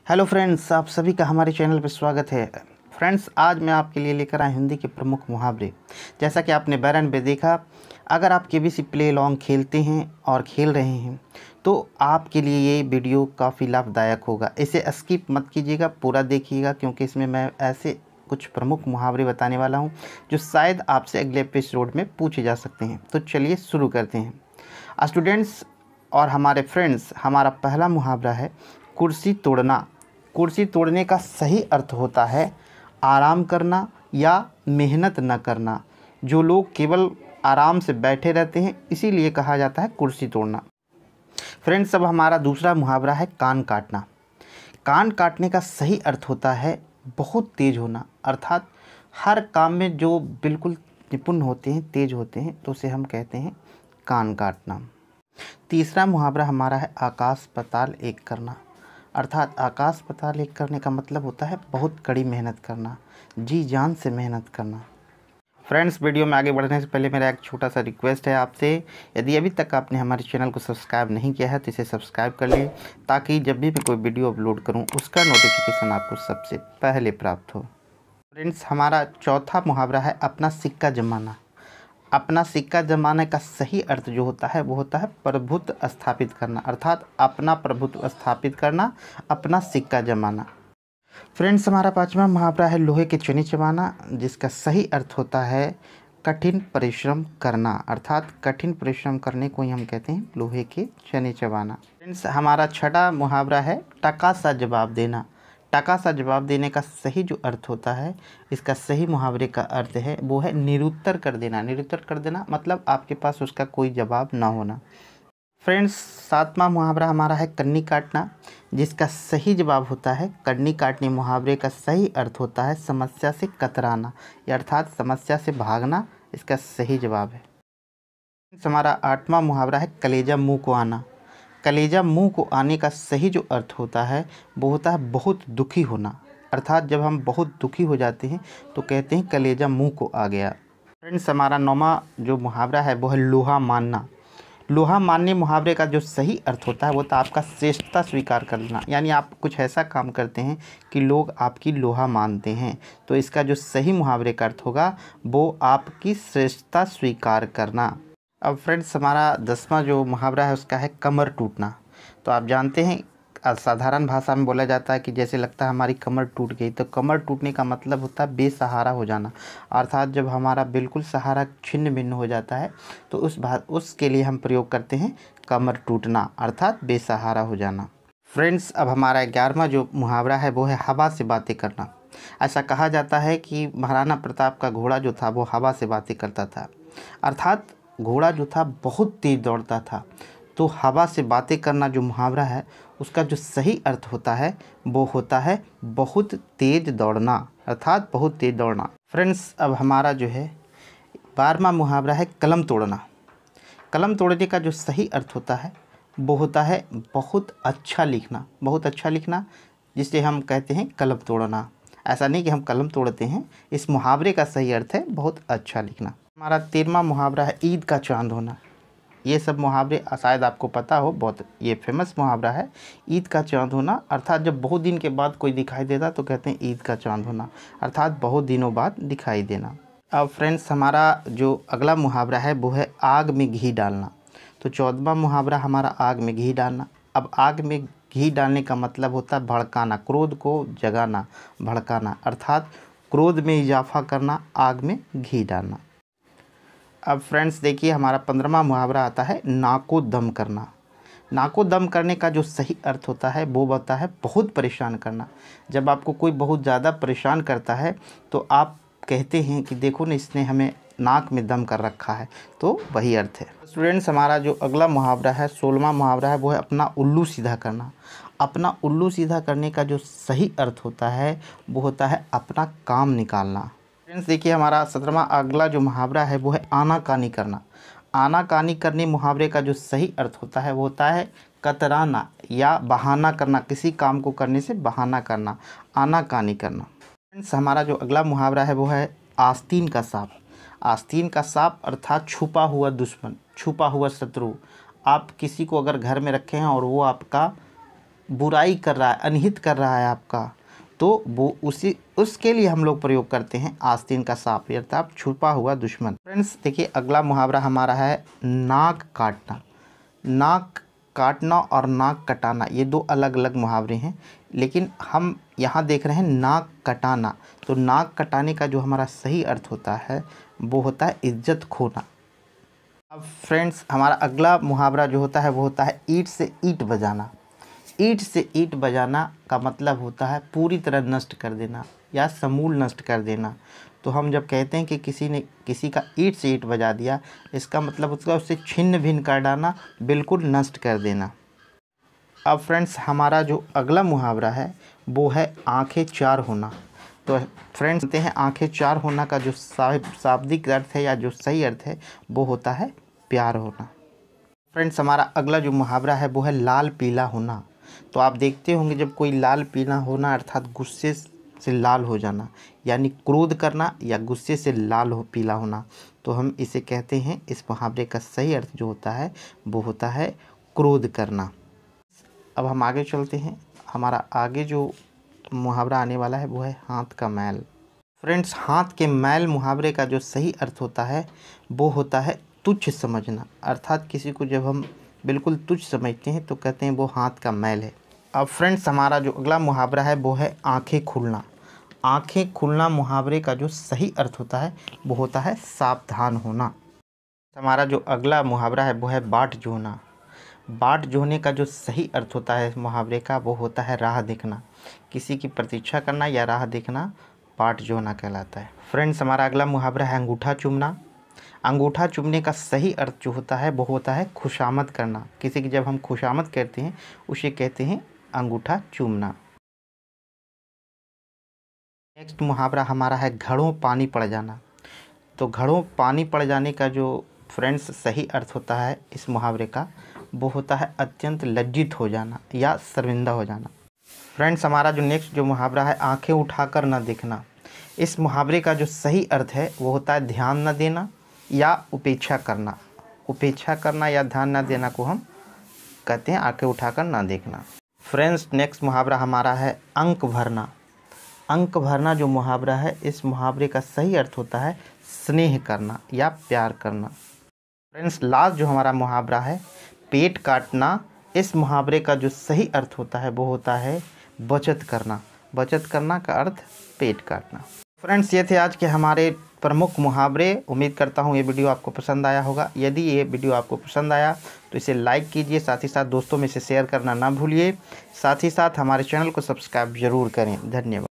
Hello friends, आप सभी का हमारे चैनल पर स्वागत है। फ्रेंड्स, आज मैं आपके लिए लेकर आया हिंदी के प्रमुख मुहावरे। जैसा कि आपने बैनर पे देखा, अगर आप केबीसी प्ले लॉन्ग खेलते हैं और खेल रहे हैं तो आपके लिए ये वीडियो काफ़ी लाभदायक होगा। इसे स्किप मत कीजिएगा, पूरा देखिएगा, क्योंकि इसमें मैं ऐसे कुछ प्रमुख मुहावरे बताने वाला हूँ जो शायद आपसे अगले एपिसोड में पूछे जा सकते हैं। तो चलिए शुरू करते हैं। स्टूडेंट्स और हमारे फ्रेंड्स, हमारा पहला मुहावरा है कुर्सी तोड़ना। कुर्सी तोड़ने का सही अर्थ होता है आराम करना या मेहनत न करना। जो लोग केवल आराम से बैठे रहते हैं, इसीलिए कहा जाता है कुर्सी तोड़ना। फ्रेंड्स, अब हमारा दूसरा मुहावरा है कान काटना। कान काटने का सही अर्थ होता है बहुत तेज होना, अर्थात हर काम में जो बिल्कुल निपुण होते हैं, तेज होते हैं, तो उसे हम कहते हैं कान काटना। तीसरा मुहावरा हमारा है आकाश पाताल एक करना। अर्थात आकाश पाताल एक करने का मतलब होता है बहुत कड़ी मेहनत करना, जी जान से मेहनत करना। फ्रेंड्स, वीडियो में आगे बढ़ने से पहले मेरा एक छोटा सा रिक्वेस्ट है आपसे, यदि अभी तक आपने हमारे चैनल को सब्सक्राइब नहीं किया है तो इसे सब्सक्राइब कर लिए, ताकि जब भी मैं कोई वीडियो अपलोड करूं उसका नोटिफिकेशन आपको सबसे पहले प्राप्त हो। फ्रेंड्स, हमारा चौथा मुहावरा है अपना सिक्का जमाना। अपना सिक्का जमाने का सही अर्थ जो होता है वो होता है प्रभुत्व स्थापित करना, अर्थात अपना प्रभुत्व स्थापित करना, अपना सिक्का जमाना। फ्रेंड्स, हमारा पांचवा मुहावरा है लोहे के चने चबाना, जिसका सही अर्थ होता है कठिन परिश्रम करना, अर्थात कठिन परिश्रम करने को ही हम कहते हैं लोहे के चने चबाना। फ्रेंड्स, हमारा छठा मुहावरा है टका सा जवाब देना। टका सा जवाब देने का सही जो अर्थ होता है, इसका सही मुहावरे का अर्थ है वो है निरुत्तर कर देना। निरुत्तर कर देना मतलब आपके पास उसका कोई जवाब ना होना। फ्रेंड्स, सातवां मुहावरा हमारा है कन्नी काटना, जिसका सही जवाब होता है कन्नी काटने। मुहावरे का सही अर्थ होता है समस्या से कतराना, या अर्थात समस्या से भागना, इसका सही जवाब है। हमारा आठवां मुहावरा है कलेजा मुँह को आना। कलेजा मुंह को आने का सही जो अर्थ होता है वो होता है बहुत दुखी होना, अर्थात जब हम बहुत दुखी हो जाते हैं तो कहते हैं कलेजा मुंह को आ गया। फ्रेंड्स, हमारा नौवां जो मुहावरा है वो है लोहा मानना। लोहा मानने मुहावरे का जो सही अर्थ होता है वो होता है आपका श्रेष्ठता स्वीकार करना, यानी आप कुछ ऐसा काम करते हैं कि लोग आपकी लोहा मानते हैं, तो इसका जो सही मुहावरे का अर्थ होगा वो आपकी श्रेष्ठता स्वीकार करना। अब फ्रेंड्स, हमारा 10वां जो मुहावरा है उसका है कमर टूटना। तो आप जानते हैं साधारण भाषा में बोला जाता है कि जैसे लगता है हमारी कमर टूट गई। तो कमर टूटने का मतलब होता है बेसहारा हो जाना, अर्थात जब हमारा बिल्कुल सहारा छिन्न भिन्न हो जाता है तो उसके लिए हम प्रयोग करते हैं कमर टूटना, अर्थात बेसहारा हो जाना। फ्रेंड्स, अब हमारा 11वां जो मुहावरा है वो है हवा से बातें करना। ऐसा कहा जाता है कि महाराणा प्रताप का घोड़ा जो था वो हवा से बातें करता था, अर्थात घोड़ा जो था बहुत तेज़ दौड़ता था। तो हवा से बातें करना जो मुहावरा है उसका जो सही अर्थ होता है वो होता है बहुत तेज़ दौड़ना, अर्थात बहुत तेज़ दौड़ना। फ्रेंड्स, अब हमारा जो है 12वां मुहावरा है कलम तोड़ना। कलम तोड़ने का जो सही अर्थ होता है वो होता है बहुत अच्छा लिखना। बहुत अच्छा लिखना, जिसे हम कहते हैं कलम तोड़ना। ऐसा नहीं कि हम कलम तोड़ते हैं, इस मुहावरे का सही अर्थ है बहुत अच्छा लिखना। हमारा 13वां मुहावरा है ईद का चांद होना। ये सब मुहावरे शायद आपको पता हो, बहुत ये फेमस मुहावरा है ईद का चांद होना, अर्थात जब बहुत दिन के बाद कोई दिखाई देता तो कहते हैं ईद का चांद होना, अर्थात बहुत दिनों बाद दिखाई देना। अब फ्रेंड्स, हमारा जो अगला मुहावरा है वो है आग में घी डालना। तो 14वां मुहावरा हमारा आग में घी डालना। अब आग में घी डालने का मतलब होता है भड़काना, क्रोध को जगाना, भड़काना, अर्थात क्रोध में इजाफा करना, आग में घी डालना। अब फ्रेंड्स देखिए, हमारा 15वां मुहावरा आता है नाको दम करना। नाको दम करने का जो सही अर्थ होता है वो होता है बहुत परेशान करना। जब आपको कोई बहुत ज़्यादा परेशान करता है तो आप कहते हैं कि देखो ना, इसने हमें नाक में दम कर रखा है, तो वही अर्थ है। स्टूडेंट्स, हमारा जो अगला मुहावरा है 16वां मुहावरा है वो है अपना उल्लू सीधा करना। अपना उल्लू सीधा करने का जो सही अर्थ होता है वो होता है अपना काम निकालना। फ्रेंड्स देखिए, हमारा 17वां अगला जो मुहावरा है वो है आनाकानी करना। आनाकानी करने मुहावरे का जो सही अर्थ होता है वो होता है कतराना या बहाना करना, किसी काम को करने से बहाना करना, आनाकानी करना। फ्रेंड्स, हमारा जो अगला मुहावरा है वो है आस्तीन का सांप। आस्तीन का सांप अर्थात छुपा हुआ दुश्मन, छुपा हुआ शत्रु। आप किसी को अगर घर में रखे हैं और वो आपका बुराई कर रहा है, अनहित कर रहा है आपका, तो वो उसके लिए हम लोग प्रयोग करते हैं आस्तीन का सांप, अर्थात छुपा हुआ दुश्मन। फ्रेंड्स देखिए, अगला मुहावरा हमारा है नाक काटना। नाक काटना और नाक कटाना ये दो अलग अलग मुहावरे हैं, लेकिन हम यहाँ देख रहे हैं नाक कटाना। तो नाक कटाने का जो हमारा सही अर्थ होता है वो होता है इज्जत खोना। अब फ्रेंड्स हमारा अगला मुहावरा जो होता है वो होता है ईंट से ईंट बजाना। ईंट से ईंट बजाना का मतलब होता है पूरी तरह नष्ट कर देना या समूल नष्ट कर देना। तो हम जब कहते हैं कि किसी ने किसी का ईंट से ईंट बजा दिया, इसका मतलब उसका उससे छिन्न भिन्न कर डालना, बिल्कुल नष्ट कर देना। अब फ्रेंड्स हमारा जो अगला मुहावरा है वो है आंखें चार होना। तो फ्रेंड्स कहते हैं आंखें चार होना का जो शाब्दिक अर्थ है या जो सही अर्थ है वो होता है प्यार होना। फ्रेंड्स हमारा अगला जो मुहावरा है वो है लाल पीला होना। तो आप देखते होंगे जब कोई लाल पीला होना अर्थात गुस्से से लाल हो जाना, यानी क्रोध करना या गुस्से से लाल हो पीला होना, तो हम इसे कहते हैं, इस मुहावरे का सही अर्थ जो होता है वो होता है क्रोध करना। अब हम आगे चलते हैं। हमारा आगे जो मुहावरा आने वाला है वो है हाथ का मैल। फ्रेंड्स हाथ के मैल मुहावरे का जो सही अर्थ होता है वो होता है तुच्छ समझना, अर्थात किसी को जब हम बिल्कुल तुच्छ समझते हैं तो कहते हैं वो हाथ का मैल है। अब फ्रेंड्स हमारा जो अगला मुहावरा है वो है आंखें खुलना। आंखें खुलना मुहावरे का जो सही अर्थ होता है वो होता है सावधान होना। हमारा जो अगला मुहावरा है वो है बाट जोहना। बाट जोहने का जो सही अर्थ होता है इस मुहावरे का वो होता है राह देखना। किसी की प्रतीक्षा करना या राह देखना बाट जोहना कहलाता है। फ्रेंड्स हमारा अगला मुहावरा है अंगूठा चूमना। अंगूठा चूमने का सही अर्थ जो होता है वो होता है खुशामद करना। किसी की जब हम खुशामद करते हैं उसे कहते हैं अंगूठा चूमना। नेक्स्ट मुहावरा हमारा है घड़ों पानी पड़ जाना। तो घड़ों पानी पड़ जाने का जो फ्रेंड्स सही अर्थ होता है इस मुहावरे का वो होता है अत्यंत लज्जित हो जाना या शर्मिंदा हो जाना। फ्रेंड्स हमारा जो नेक्स्ट जो मुहावरा है आंखें उठाकर न देखना। इस मुहावरे का जो सही अर्थ है वो होता है ध्यान न देना या उपेक्षा करना। उपेक्षा करना या ध्यान न देना को हम कहते हैं आंखें उठाकर ना देखना। फ्रेंड्स नेक्स्ट मुहावरा हमारा है अंक भरना। अंक भरना जो मुहावरा है इस मुहावरे का सही अर्थ होता है स्नेह करना या प्यार करना। फ्रेंड्स लास्ट जो हमारा मुहावरा है पेट काटना, इस मुहावरे का जो सही अर्थ होता है वो होता है बचत करना। बचत करना का अर्थ पेट काटना। फ्रेंड्स ये थे आज के हमारे प्रमुख मुहावरे। उम्मीद करता हूँ ये वीडियो आपको पसंद आया होगा। यदि ये वीडियो आपको पसंद आया तो इसे लाइक कीजिए, साथ ही साथ दोस्तों में से शेयर करना ना भूलिए। साथ ही साथ हमारे चैनल को सब्सक्राइब ज़रूर करें। धन्यवाद।